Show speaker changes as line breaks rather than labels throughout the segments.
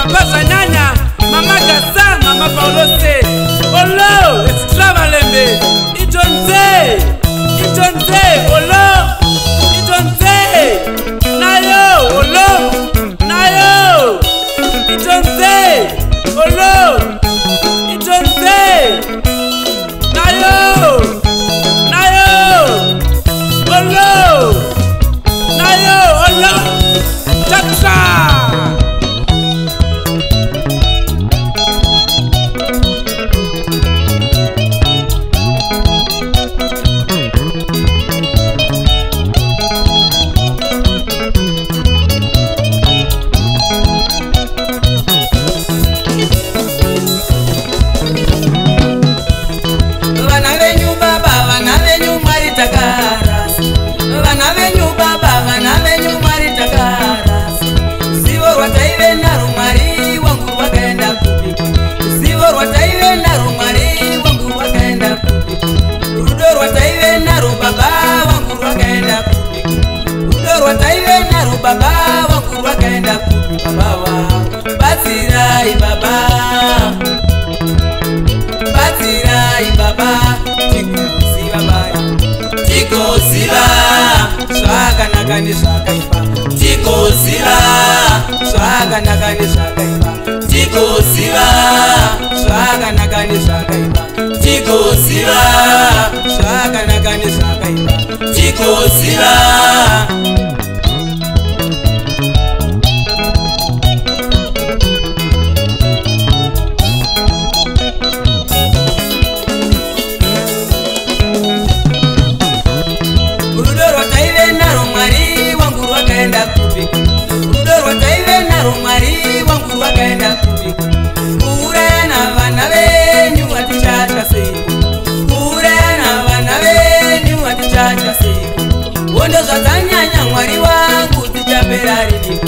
Papa Zananya, Mama Gassa, Mama Paulose, Olo, Extra Malembe, Itonze, Olo, Itonze, Nayo, Olo, Nayo, Itonze, Olo, Itonze, Nayo, Olo, Nayo, Olo, Chacha.
Baba wangu wakaenda kupi babawa Batirai baba Tikosi baba Tikosi ba Swaka nakani swaka iba Tikosi ba Swaka nakani swaka iba Tikosi ba Swaka nakani swaka iba Tikosi ba Swaka nakani swaka iba Tikosi ba Wondo zatanyanya mwari wangu tichaperari niko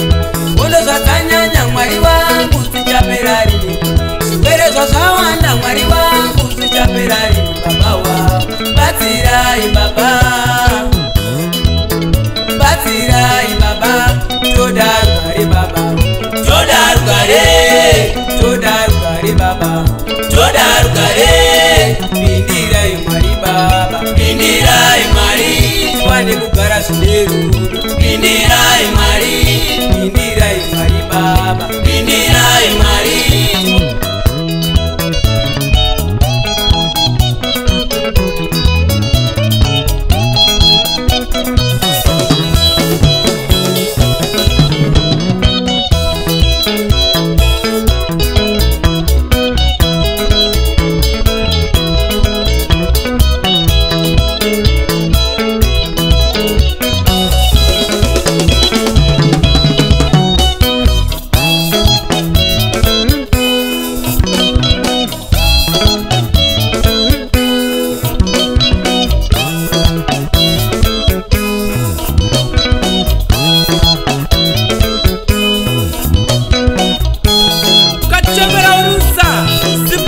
Wondo zatanyanya mwari wangu tichaperari niko Subere zwazawanda mwari wangu tichaperari niko Baba wa Batirai baba Todarugare baba Todarugare baba Todarugare Bindirai mwari baba Bindirai mwari Wane kugara sunderu Bindirai mwari baba Bindirai mwari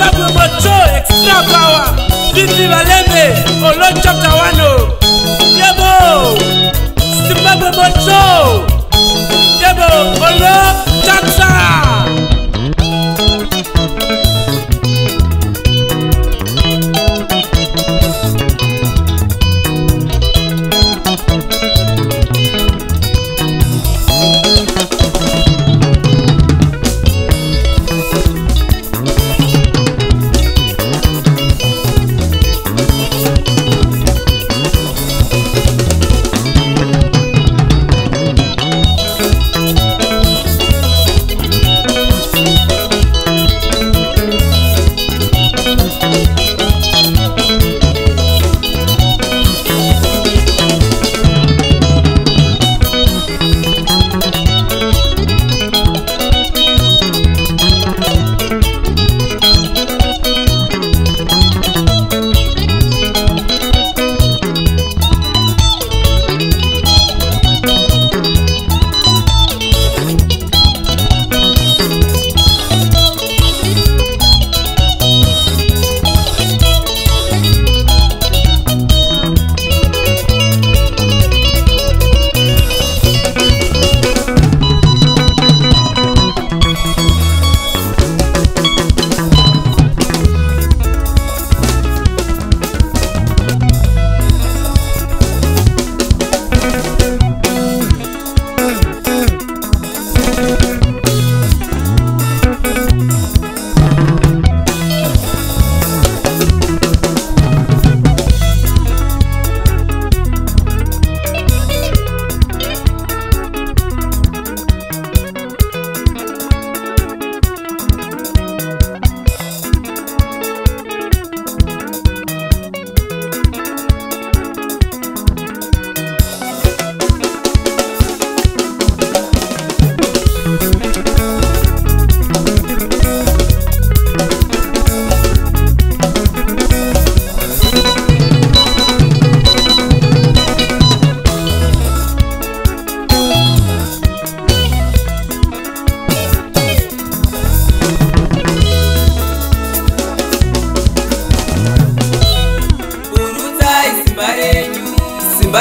Extra power, Vivi Malembe, Olo chapter 1. Yebo, Zimbabwe Mocho. Yebo, Olo chapter.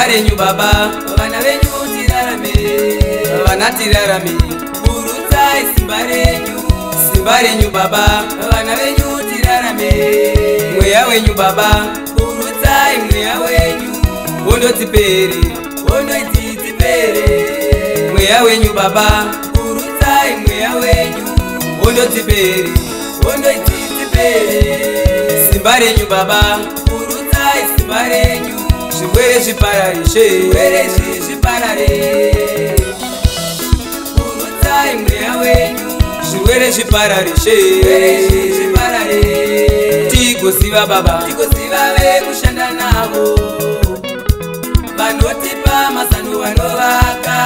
Simbarenyu baba, vana venyu tirarame, vana tirarame. Urutai simbarenyu, simbarenyu baba, vana venyu tirarame. Mweya wenyu baba, urutai mweya wenyu. Wondo tipere, wondo itipere. Mweya wenyu baba, urutai mweya wenyu. Wondo tipere, wondo itipere. Simbarenyu baba, urutai simbarenyu. Shibwere shiparare, shibwere shiparare. Urutai mweya wenyu. Shibwere shiparare, shibwere shiparare. Tikosiva baba, tikosiva vekushanda navo. Vanotipa masano vanovaka.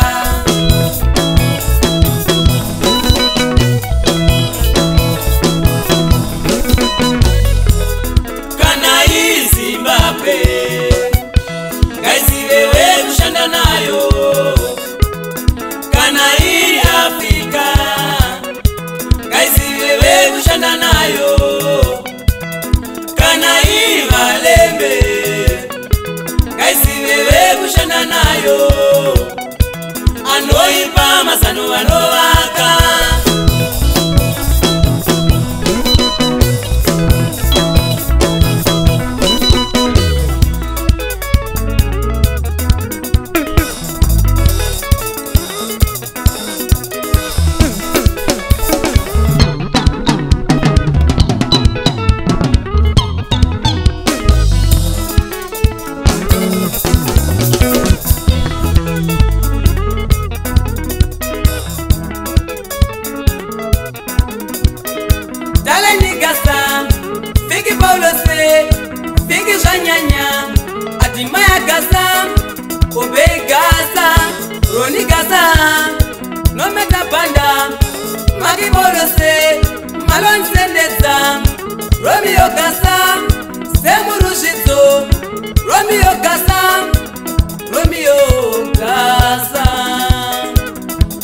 Kana iri Zimbabwe ngaizive vekushanda nayo. Kana iri Afrika ngaizive vekushanda nayo. Kana iri Valembe ngaizive vekushanda nayo. Anoipa masano vanovaka. Fiki Paulose, Fiki Janyanya, Adimaya Gaza, Obe Gaza, Roni Gaza, Nometa Banda, Magi Paulose, Malon Sendeza, Romeo Gaza, Semurujito, Romeo Gaza, Romeo Gaza,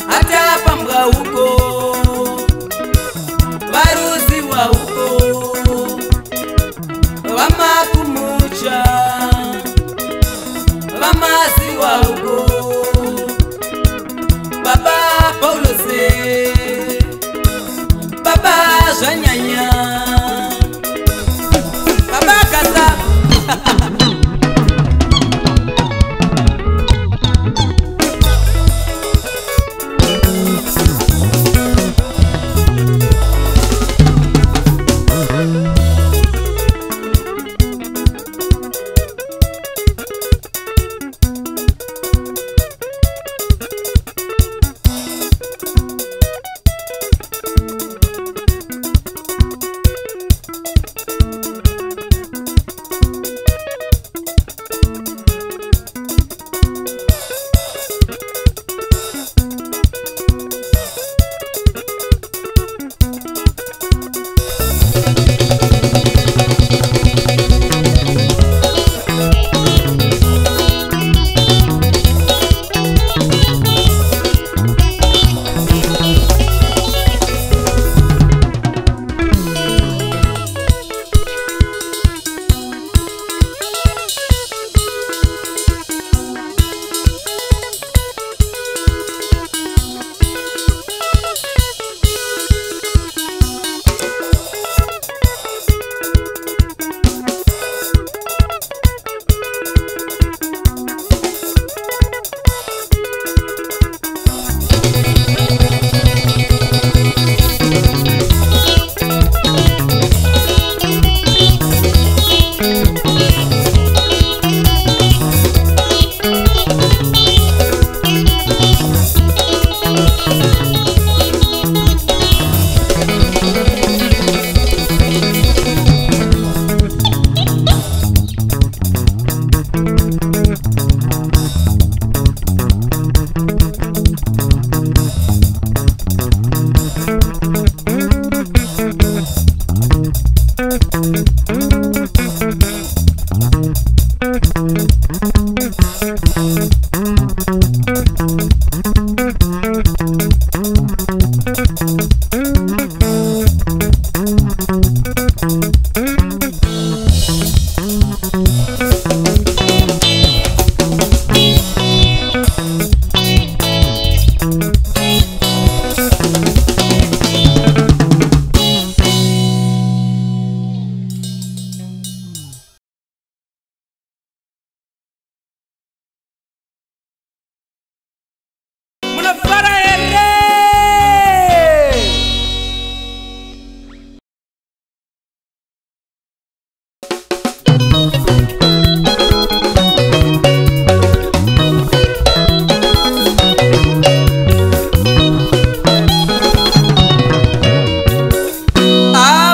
Ata Pambra Uko, Varuzi wa Uko. Vama kumucha, vama siwa uko. Baba Paulose, Baba Janyanya, Baba Gaza.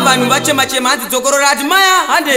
vanhu vachema-chema hanzi dzokorora ati maya hande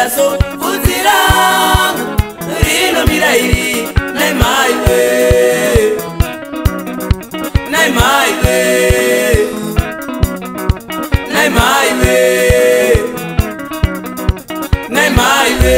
naso Fuzirangu Rino mirairi Nai maiwe Nai maiwe Nai maiwe Nai maiwe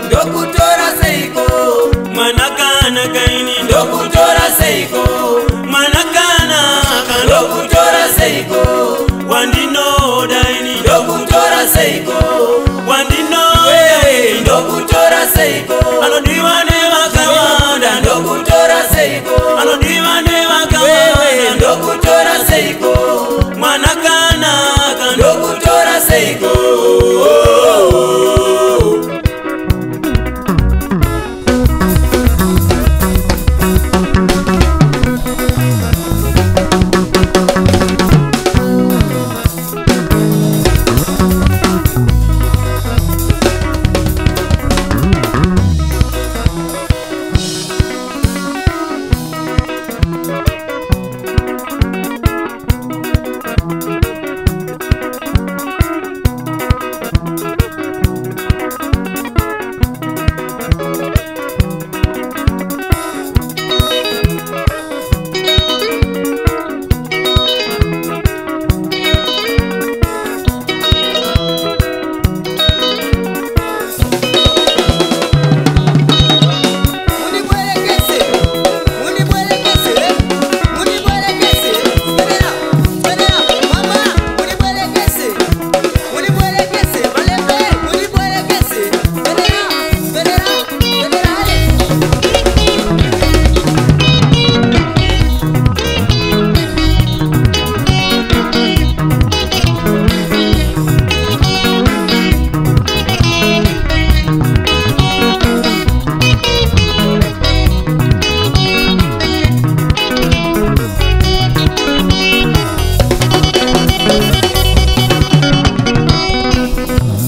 Ndokutora seiko Manakana kaini Ndokutora seiko Manakana Ndokutora seiko Wandino daini Ndokutora seiko Wandino daini Ndokutora seiko Anodiwane wakawanda Ndokutora seiko Anodiwane wakawanda Ndokutora seiko Manakana Ndokutora seiko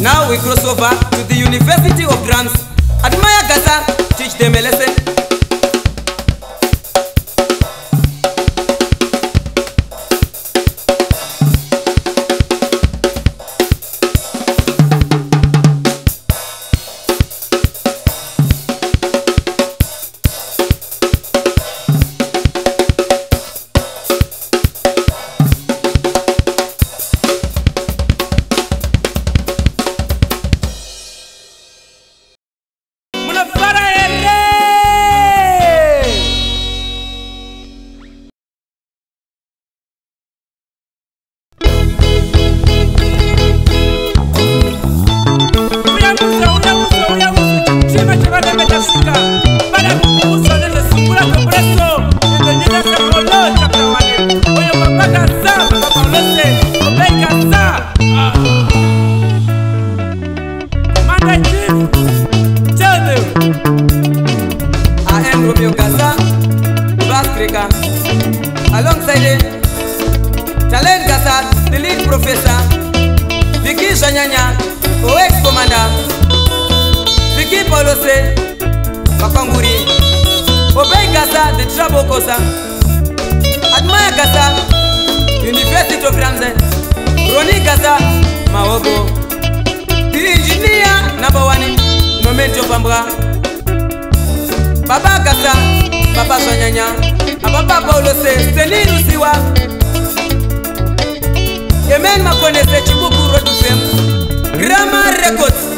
Now we cross over to the University of Drums. Admire Gaza, teach them a lesson. Alongside Talent Gaza, the lead professor, Vicky Shanyanya, OX commander, Vicky Polose, Pakanguri, Obey Gaza, the trouble causer, Admire Gaza, University of Ramsey, Roni Gaza, Maogo, the engineer number 1, Momento Bambra, Baba Gaza, Baba Shanyanya, Papa Paulo se Steni Lusiwa Yemen Makone se Chibuku Road FM Grammar Records.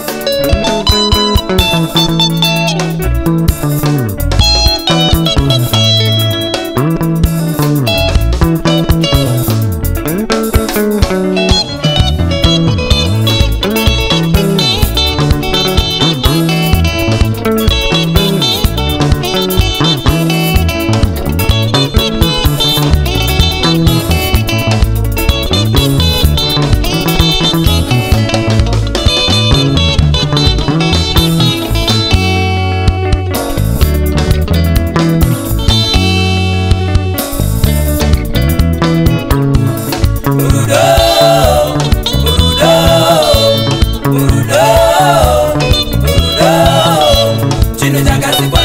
rudo, chino chakasipa